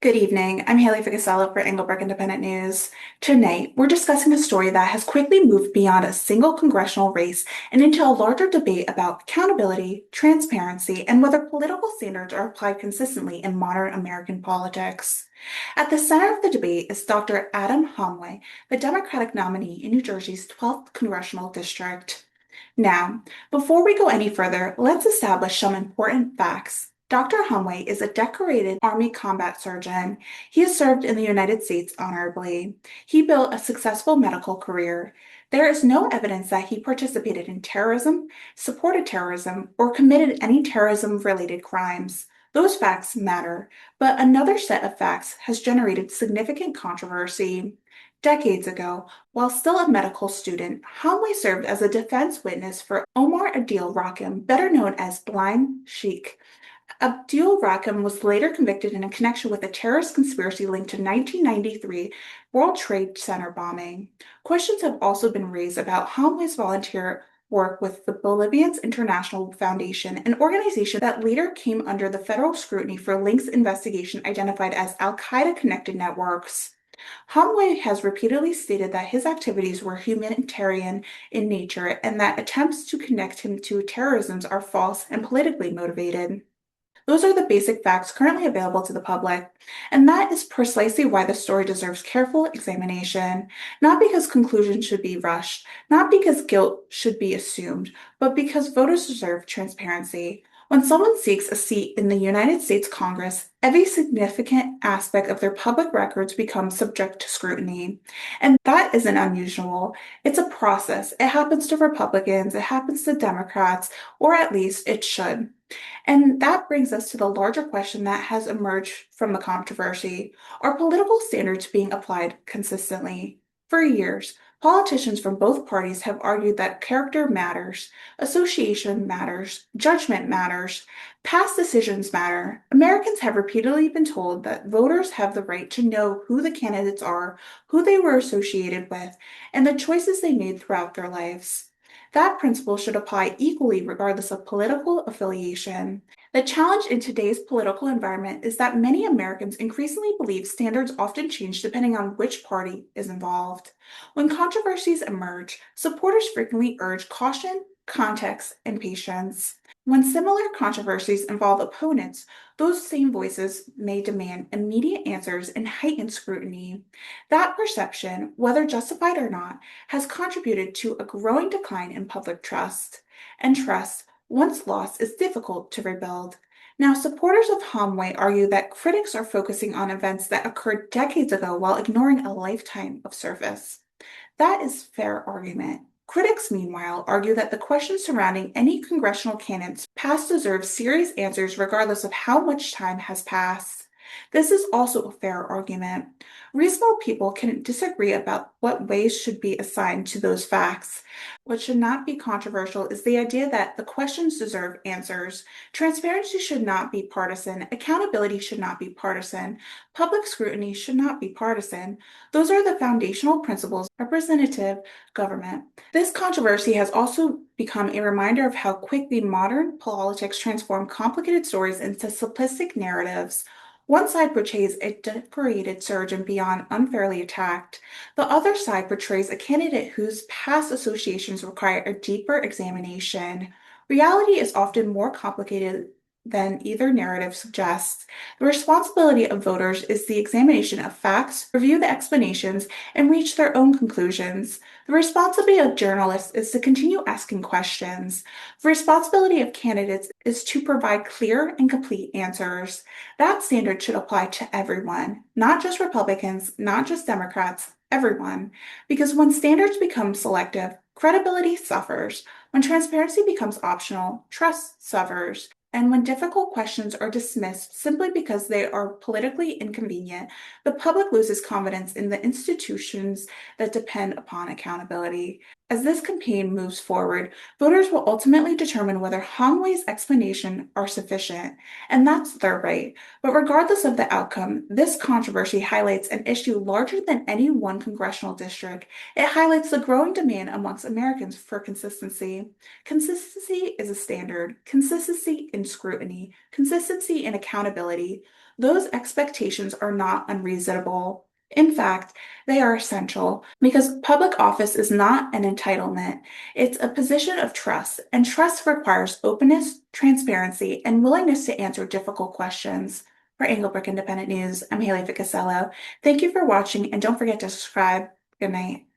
Good evening. I'm Haylee Ficuciello for Englebrook Independent News. Tonight, we're discussing a story that has quickly moved beyond a single congressional race and into a larger debate about accountability, transparency, and whether political standards are applied consistently in modern American politics. At the center of the debate is Dr. Adam Hamaway, the Democratic nominee in New Jersey's 12th Congressional District. Now, before we go any further, let's establish some important facts. Dr. Hamaway is a decorated Army combat surgeon. He has served in the United States honorably. He built a successful medical career. There is no evidence that he participated in terrorism, supported terrorism, or committed any terrorism-related crimes. Those facts matter, but another set of facts has generated significant controversy. Decades ago, while still a medical student, Hamaway served as a defense witness for Omar Adil Rakim, better known as Blind Sheikh. Abdul Rakim was later convicted in a connection with a terrorist conspiracy linked to 1993 World Trade Center bombing. Questions have also been raised about Hamaway's volunteer work with the Bolivians International Foundation, an organization that later came under the federal scrutiny for links investigation identified as Al-Qaeda connected networks. Hamaway has repeatedly stated that his activities were humanitarian in nature and that attempts to connect him to terrorism are false and politically motivated. Those are the basic facts currently available to the public, and that is precisely why the story deserves careful examination, not because conclusions should be rushed, not because guilt should be assumed, but because voters deserve transparency. When someone seeks a seat in the United States Congress, every significant aspect of their public records becomes subject to scrutiny. And that isn't unusual. It's a process. It happens to Republicans, it happens to Democrats, or at least it should. And that brings us to the larger question that has emerged from the controversy. Are political standards being applied consistently? For years, politicians from both parties have argued that character matters, association matters, judgment matters, past decisions matter. Americans have repeatedly been told that voters have the right to know who the candidates are, who they were associated with, and the choices they made throughout their lives. That principle should apply equally regardless of political affiliation. The challenge in today's political environment is that many Americans increasingly believe standards often change depending on which party is involved. When controversies emerge, supporters frequently urge caution, context, and patience. When similar controversies involve opponents, those same voices may demand immediate answers and heightened scrutiny. That perception, whether justified or not, has contributed to a growing decline in public trust. And trust, once lost, is difficult to rebuild. Now, supporters of Hamaway argue that critics are focusing on events that occurred decades ago while ignoring a lifetime of service. That is a fair argument. Critics, meanwhile, argue that the questions surrounding any congressional candidate's past deserve serious answers regardless of how much time has passed. This is also a fair argument. Reasonable people can disagree about what weight should be assigned to those facts. What should not be controversial is the idea that the questions deserve answers. Transparency should not be partisan. Accountability should not be partisan. Public scrutiny should not be partisan. Those are the foundational principles of representative government. This controversy has also become a reminder of how quickly modern politics transform complicated stories into simplistic narratives. One side portrays a decorated surgeon beyond unfairly attacked. The other side portrays a candidate whose past associations require a deeper examination. Reality is often more complicated than either narrative suggests. The responsibility of voters is the examination of facts, review the explanations, and reach their own conclusions. The responsibility of journalists is to continue asking questions. The responsibility of candidates is to provide clear and complete answers. That standard should apply to everyone, not just Republicans, not just Democrats, everyone. Because when standards become selective, credibility suffers. When transparency becomes optional, trust suffers. And when difficult questions are dismissed simply because they are politically inconvenient, the public loses confidence in the institutions that depend upon accountability. As this campaign moves forward, voters will ultimately determine whether Hamaway's explanations are sufficient, and that's their right. But regardless of the outcome, this controversy highlights an issue larger than any one congressional district. It highlights the growing demand amongst Americans for consistency. Consistency is a standard, consistency in scrutiny, consistency in accountability. Those expectations are not unreasonable. In fact, they are essential because public office is not an entitlement. It's a position of trust, and trust requires openness, transparency, and willingness to answer difficult questions. For Englebrook Independent News, I'm Haley Ficuciello. Thank you for watching, and don't forget to subscribe. Good night.